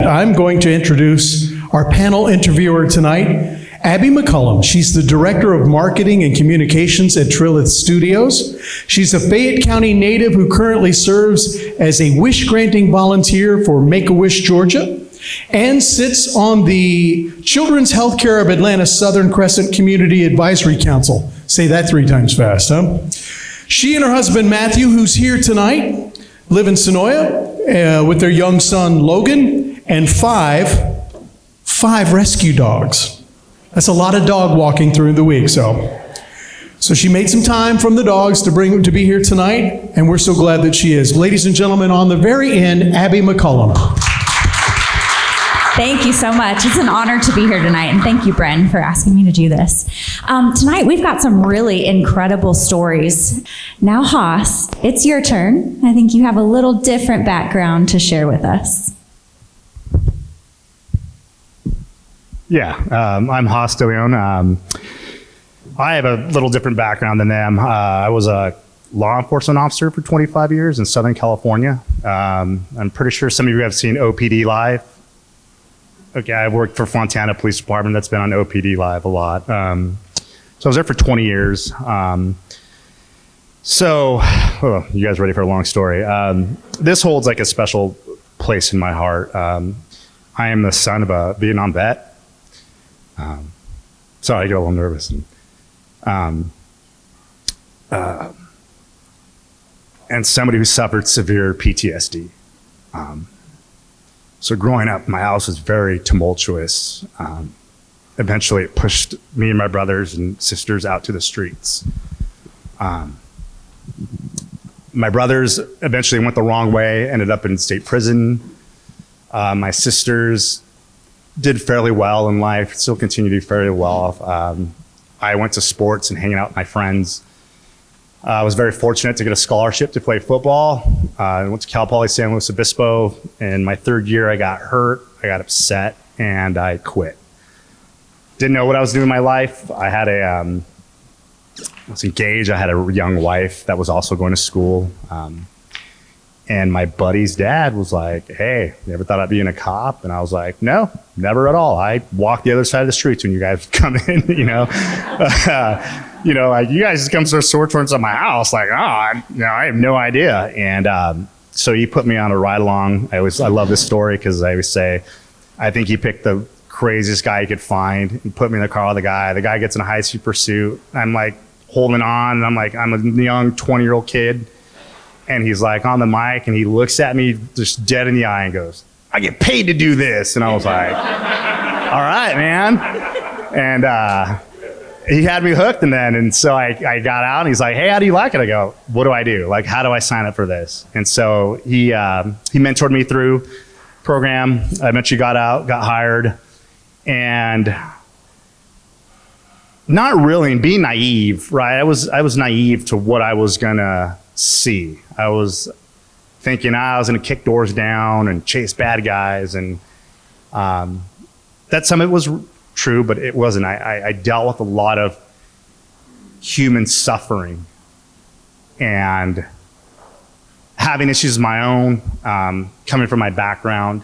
I'm going to introduce our panel interviewer tonight, Abby McCullum. She's the Director of Marketing and Communications at Trilith Studios. She's a Fayette County native who currently serves as a wish-granting volunteer for Make-A-Wish, Georgia, and sits on the Children's Healthcare of Atlanta Southern Crescent Community Advisory Council. Say that 3 times fast, huh? She and her husband, Matthew, who's here tonight, live in Sonoya with their young son, Logan, and five rescue dogs. That's a lot of dog walking through the week, so she made some time from the dogs to be here tonight, and we're so glad that she is. Ladies and gentlemen, on the very end, Abby McCullum. Thank you so much. It's an honor to be here tonight, and thank you, Bren, for asking me to do this. Tonight, we've got some really incredible stories. Now, Haas, it's your turn. I think you have a little different background to share with us. Yeah, I'm Haas Deleon. I have a little different background than them. I was a law enforcement officer for 25 years in Southern California. I'm pretty sure some of you have seen OPD Live. Okay, I worked for Fontana Police Department. That's been on OPD Live a lot. So I was there for 20 years. You guys ready for a long story? This holds like a special place in my heart. I am the son of a Vietnam vet. Sorry, I get a little nervous. And somebody who suffered severe PTSD. So growing up, my house was very tumultuous. Eventually, it pushed me and my brothers and sisters out to the streets. My brothers eventually went the wrong way, ended up in state prison. My sisters did fairly well in life, still continue to do fairly well. I went to sports and hanging out with my friends. I was very fortunate to get a scholarship to play football. I went to Cal Poly San Luis Obispo. In my 3rd year, I got hurt, I got upset, and I quit. Didn't know what I was doing in my life. I was engaged. I had a young wife that was also going to school. And my buddy's dad was like, "Hey, you ever thought about being a cop?" And I was like, "No, never at all. I walk the other side of the streets when you guys come in, you know." Like, you guys just come to sword towards my house, like, I have no idea. And so he put me on a ride along. I love this story because I always say, I think he picked the craziest guy he could find and put me in the car with the guy. The guy gets in a high-speed pursuit. I'm like holding on, and I'm a young 20-year-old kid. And he's like on the mic, and he looks at me just dead in the eye and goes, "I get paid to do this." And I was like, "All right, man." And he had me hooked, and so I got out, and he's like, "Hey, how do you like it?" I go, "What do I do? Like, how do I sign up for this?" And so he mentored me through program. I eventually got out, got hired, and not really, and being naive, right? I was naive to what I was gonna see. I was thinking I was gonna kick doors down and chase bad guys, and that some of it was true, but it wasn't. I dealt with a lot of human suffering and having issues of my own. Coming from my background,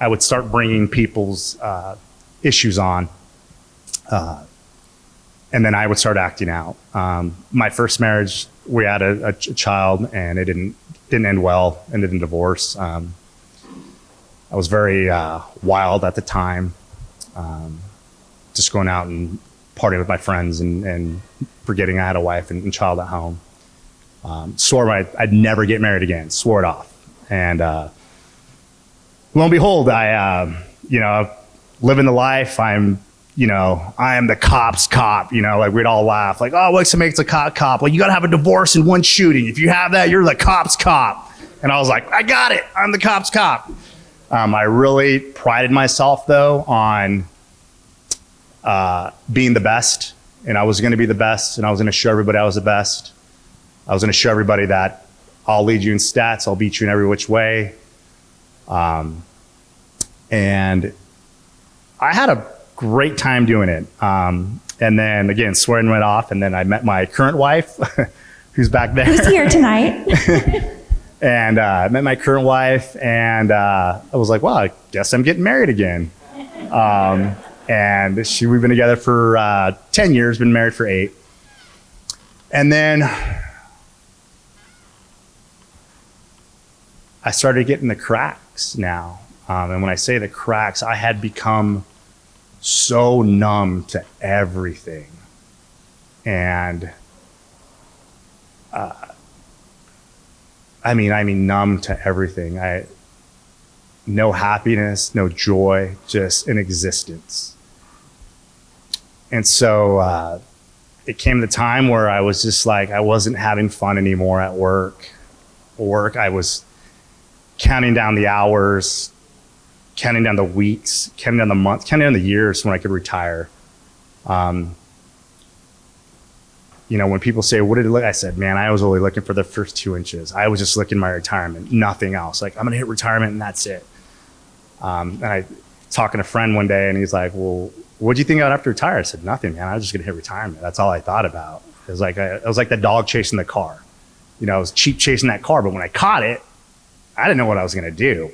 I would start bringing people's issues on, and then I would start acting out. My first marriage, we had a child, and it didn't end well, ended in divorce. I was very wild at the time, just going out and partying with my friends and forgetting I had a wife and child at home. Swore I'd never get married again, swore it off. And lo and behold, I living the life. I am the cop's cop, like we'd all laugh, like, "Oh, what's it makes a cop? Like, you gotta have a divorce and 1 shooting. If you have that, you're the cop's cop." And I was like, "I got it, I'm the cop's cop." I really prided myself, though, on being the best, and I was gonna be the best, and I was gonna show everybody I was the best. I was gonna show everybody that I'll lead you in stats, I'll beat you in every which way. And I had a great time doing it. And then again, swearing went off, and then I met my current wife, who's back there. Who's here tonight. And I met my current wife, and I was like, well, I guess I'm getting married again. And we've been together for 10 years, been married for 8. And then I started getting the cracks now. And when I say the cracks, I had become so numb to everything. And I mean numb to everything. No happiness, no joy, just an existence. And so it came the time where I was just like, I wasn't having fun anymore at work. I was counting down the hours, counting down the weeks, counting down the months, counting down the years when I could retire. When people say, what did it look? I said, man, I was only looking for the first 2 inches. I was just looking at my retirement, nothing else. Like, I'm going to hit retirement and that's it. And I talking to a friend one day and he's like, well, what'd you think about after retire? I said, nothing, man. I was just going to hit retirement. That's all I thought about. It was like the dog chasing the car. I was cheap chasing that car, but when I caught it, I didn't know what I was going to do.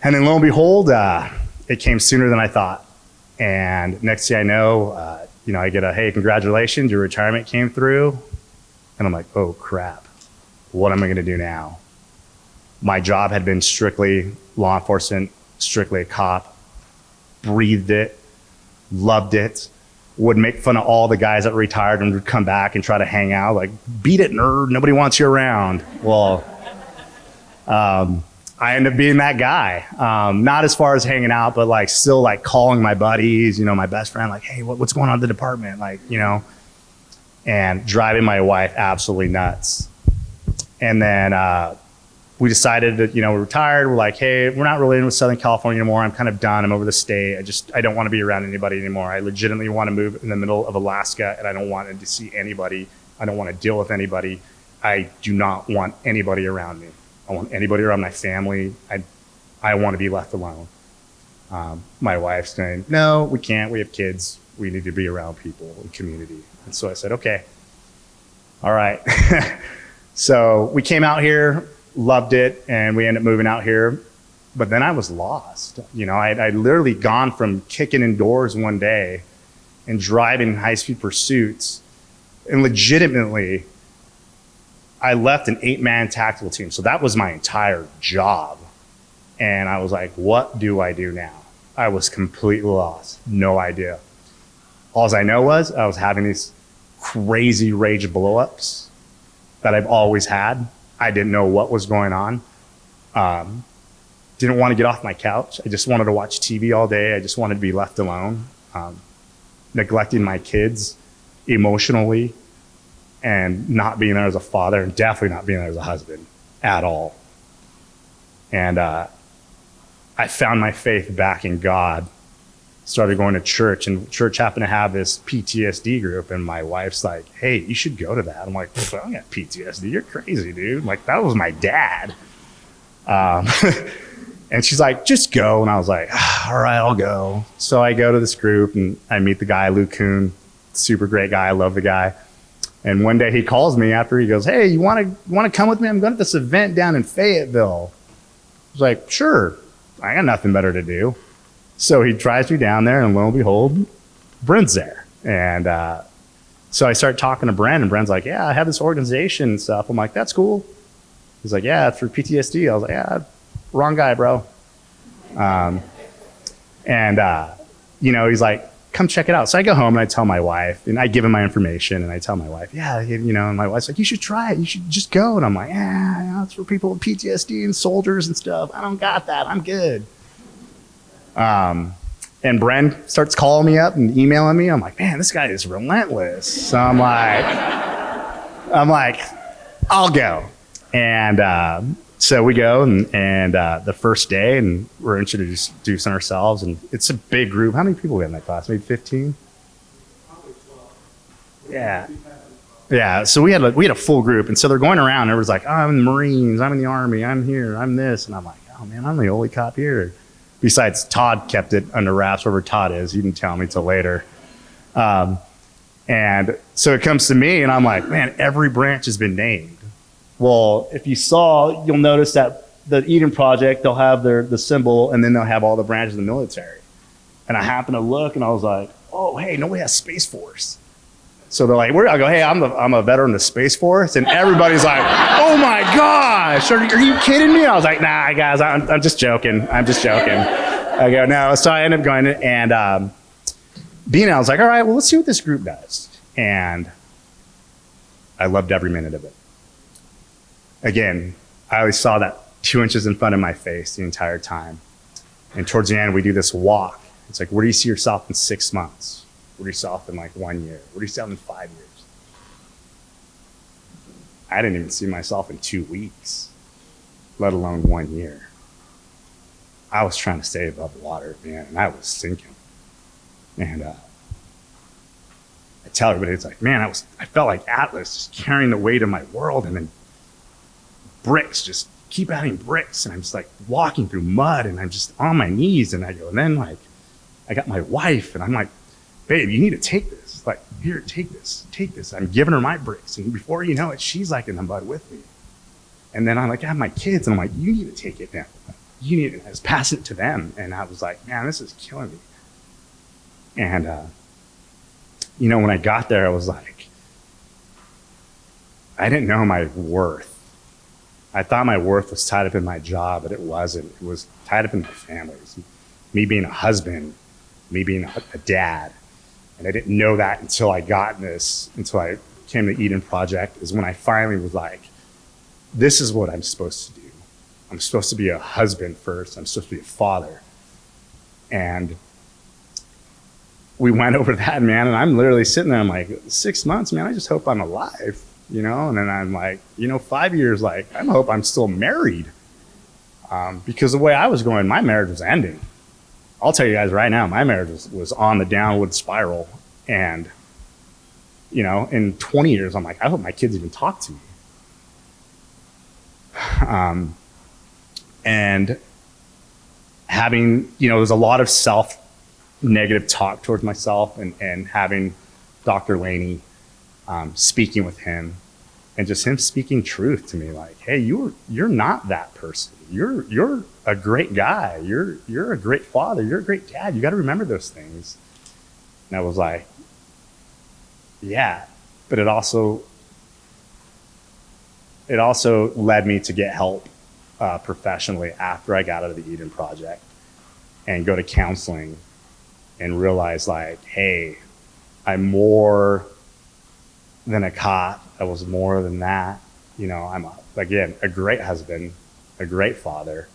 And then lo and behold, it came sooner than I thought. And next thing I know, I get a, hey, congratulations, your retirement came through. And I'm like, oh crap, what am I going to do now? My job had been strictly law enforcement, strictly a cop, breathed it, loved it, would make fun of all the guys that retired and would come back and try to hang out, like, beat it, nerd, nobody wants you around. Well, I ended up being that guy. Not as far as hanging out, but like still like calling my buddies, my best friend, like, hey, what's going on in the department? Like, and driving my wife absolutely nuts. And then we decided that, we're retired. We're like, hey, we're not really in with Southern California anymore. I'm kind of done. I'm over the state. I don't want to be around anybody anymore. I legitimately want to move in the middle of Alaska, and I don't want to see anybody. I don't want to deal with anybody. I do not want anybody around me. I want anybody around my family. I want to be left alone. My wife's saying, no, we can't. We have kids. We need to be around people and community. And so I said, okay, all right. So we came out here, loved it, and we ended up moving out here. But then I was lost. I'd literally gone from kicking indoors one day and driving high-speed pursuits, and legitimately, I left an 8-man tactical team. So that was my entire job. And I was like, what do I do now? I was completely lost. No idea. All I know was I was having these crazy rage blowups that I've always had. I didn't know what was going on. Didn't want to get off my couch. I just wanted to watch TV all day. I just wanted to be left alone. Neglecting my kids emotionally, and not being there as a father, and definitely not being there as a husband at all. And I found my faith back in God, started going to church, and church happened to have this PTSD group, and my wife's like, hey, you should go to that. I'm like, I don't got PTSD, you're crazy, dude. Like, that was my dad. And she's like, just go. And I was like, all right, I'll go. So I go to this group, and I meet the guy, Luke Kuhn, super great guy, I love the guy. And one day he calls me after, he goes, hey, you want to come with me? I'm going to this event down in Fayetteville. I was like, sure, I got nothing better to do. So he drives me down there, and lo and behold, Brent's there. And so I start talking to Brent, and Brent's like, yeah, I have this organization and stuff. I'm like, that's cool. He's like, yeah, it's for PTSD. I was like, yeah, wrong guy, bro. He's like, come check it out. So I go home and I tell my wife, and I give him my information, and I tell my wife, yeah, and my wife's like, you should try it. You should just go. And I'm like, yeah, it's for people with PTSD and soldiers and stuff. I don't got that. I'm good. And Bren starts calling me up and emailing me. I'm like, man, this guy is relentless. So I'm like, I'll go. And so we go, and the first day, and we're introducing ourselves, and it's a big group. How many people we have in that class? Maybe 15? Probably 12. Yeah. Yeah, so we had a full group, and so they're going around, and everyone's like, oh, I'm in the Marines, I'm in the Army, I'm here, I'm this. And I'm like, oh man, I'm the only cop here. Besides, Todd kept it under wraps, wherever Todd is. He didn't tell me till later. And so it comes to me, and I'm like, man, every branch has been named. Well, if you saw, you'll notice that the Eden Project, they'll have the symbol, and then they'll have all the branches of the military. And I happened to look, and I was like, oh, hey, nobody has Space Force. So they're like, I go, hey, I'm a veteran of the Space Force. And everybody's like, oh my gosh, are you kidding me? I was like, nah, guys, I'm just joking. I'm just joking. I go, no. So I ended up going, and I was like, all right, well, let's see what this group does. And I loved every minute of it. Again, I always saw that 2 inches in front of my face the entire time. And towards the end, we do this walk. It's like, where do you see yourself in 6 months? Where do you see yourself in like 1 year? Where do you see yourself in 5 years? I didn't even see myself in 2 weeks, let alone 1 year. I was trying to stay above water, man, and I was sinking. And I tell everybody, it's like, man, I felt like Atlas just carrying the weight of my world, and then bricks, just keep adding bricks, and I'm just like walking through mud, and I'm just on my knees, and I go, and then like, I got my wife, and I'm like, babe, you need to take this. Like, here, take this. I'm giving her my bricks. And before you know it, she's like in the mud with me. And then I have my kids, and I'm like, you need to take it now. You need it. I was passing it to them. And I was like, man, this is killing me. And, when I got there, I was like, I didn't know my worth. I thought my worth was tied up in my job, but it wasn't. It was tied up in my family. It was me being a husband, me being a dad. And I didn't know that until I came to Eden Project, is when I finally was like, this is what I'm supposed to do. I'm supposed to be a husband first. I'm supposed to be a father. And we went over that, man, and I'm literally sitting there, I'm like, 6 months, man, I just hope I'm alive, And then I'm like, 5 years, like, I hope I'm still married. Because the way I was going, my marriage was ending. I'll tell you guys right now, my marriage was on the downward spiral. And, in 20 years, I'm like, I hope my kids even talk to me. And having, there's a lot of negative talk towards myself, and having Dr. Laney, speaking with him, and just him speaking truth to me, like, hey, you're not that person. You're a great guy. You're a great father. You're a great dad. You got to remember those things. And I was like, yeah, but it also led me to get help professionally after I got out of the Eden Project, and go to counseling and realize, like, hey, I'm more than a cop. I was more than that. I'm a great husband, a great father.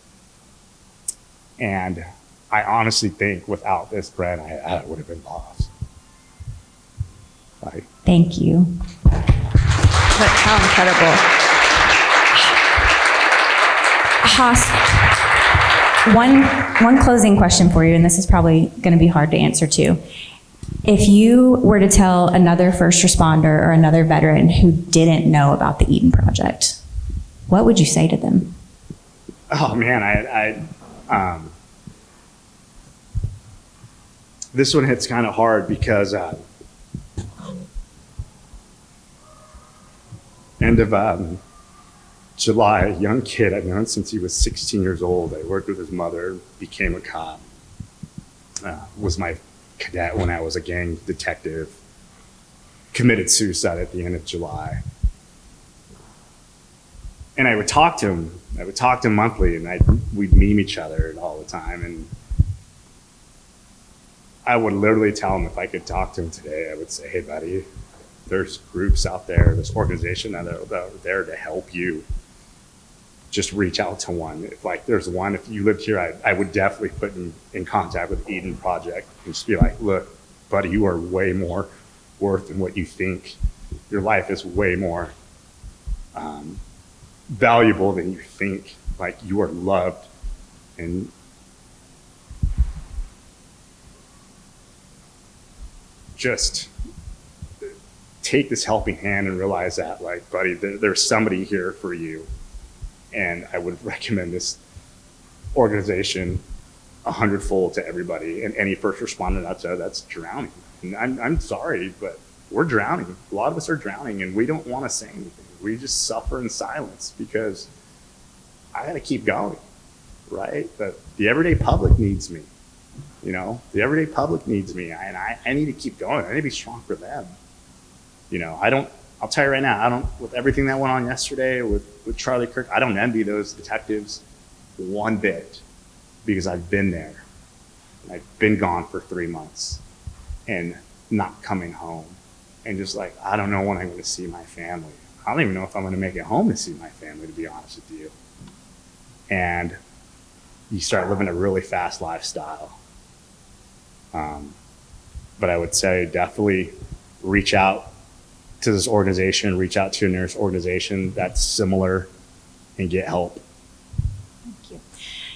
And I honestly think without this, Brent, I would have been lost. Thank you. How incredible. Haas, one closing question for you, and this is probably going to be hard to answer too. If you were to tell another first responder or another veteran who didn't know about the Eden Project, what would you say to them? Oh man, this one hits kind of hard because end of July, a young kid I've known since he was 16 years old. I worked with his mother, became a cop, was my cadet when I was a gang detective, committed suicide at the end of July. And I would talk to him. I would talk to him monthly, and we'd meme each other all the time. And I would literally tell him, if I could talk to him today, I would say, hey, buddy, there's groups out there, there's organizations that are there to help you. Just reach out to one. If there's one, if you lived here, I would definitely put in contact with Eden Project and just be like, look, buddy, you are way more worth than what you think. Your life is way more valuable than you think. Like, you are loved, and just take this helping hand and realize that, like, buddy, there's somebody here for you. And I would recommend this organization 100-fold to everybody, and any first responder out there that's drowning. And I'm sorry, but we're drowning. A lot of us are drowning, and we don't want to say anything. We just suffer in silence because I got to keep going, right? But the everyday public needs me. You know, the everyday public needs me, and I need to keep going. I need to be strong for them. You know, I'll tell you right now, with everything that went on yesterday with Charlie Kirk, I don't envy those detectives one bit because I've been there. I've been gone for 3 months and not coming home. And just like, I don't know when I'm going to see my family. I don't even know if I'm going to make it home to see my family, to be honest with you. And you start living a really fast lifestyle. But I would say definitely reach out to this organization, reach out to your nearest organization that's similar and get help.